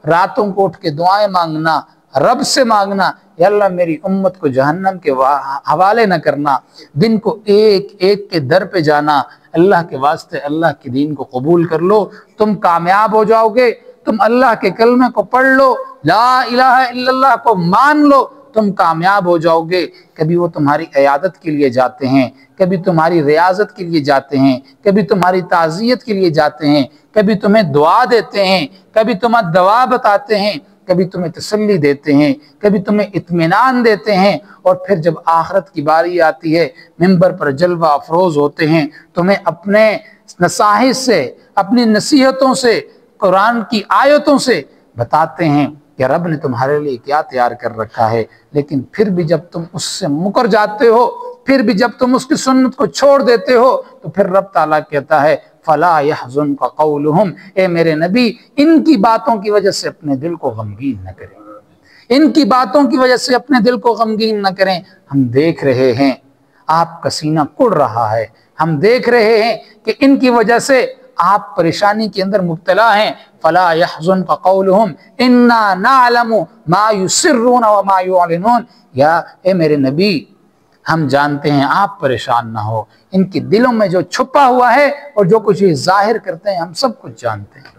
रातों को उठ के दुआएं मांगना, रब से मांगना, या अल्लाह मेरी उम्मत को जहन्नम के हवाले न करना, दिन को एक एक के दर पे जाना, अल्लाह के वास्ते अल्लाह के दीन को कबूल कर लो, तुम कामयाब हो जाओगे। तुम अल्लाह के कलमे को पढ़ लो, ला इलाहा इल्लल्लाह को मान लो, तुम कामयाब हो जाओगे। कभी वो तुम्हारी इयादत के लिए जाते हैं, कभी तुम्हारी रियाजत के लिए जाते हैं, कभी तुम्हारी ताज़ियत के लिए जाते हैं, कभी तुम्हें दुआ देते हैं, कभी तुम्हें दवा बताते हैं, कभी तुम्हें तसल्ली देते हैं, कभी तुम्हें इत्मीनान देते हैं, और फिर जब आखिरत की बारी आती है मिंबर पर जलवा अफरोज होते हैं, तुम्हें अपने नसाहिस से, अपनी नसीहतों से, कुरान की आयतों से बताते हैं कि रब ने तुम्हारे लिए क्या तैयार कर रखा है। लेकिन फिर भी जब तुम उससे मुकर जाते हो, फिर भी जब तुम उसकी सुन्नत को छोड़ देते हो, तो फिर रब ताला कहता है फला यहज़ुनका क़ौलुहुम, ए मेरे नबी इनकी बातों की वजह से अपने दिल को गमगीन न करें, इनकी बातों की वजह से अपने दिल को गमगीन न करें। हम देख रहे हैं आपका सीना कुड़ रहा है, हम देख रहे हैं कि इनकी वजह से आप परेशानी के अंदर मुब्तला हैं। फला यहज़ुनका क़ौलुहुम इन्ना नअलमु मा युसिर्रून व मा युअलिनून, या ए मेरे नबी हम जानते हैं, आप परेशान ना हो, इनके दिलों में जो छुपा हुआ है और जो कुछ ये जाहिर करते हैं हम सब कुछ जानते हैं।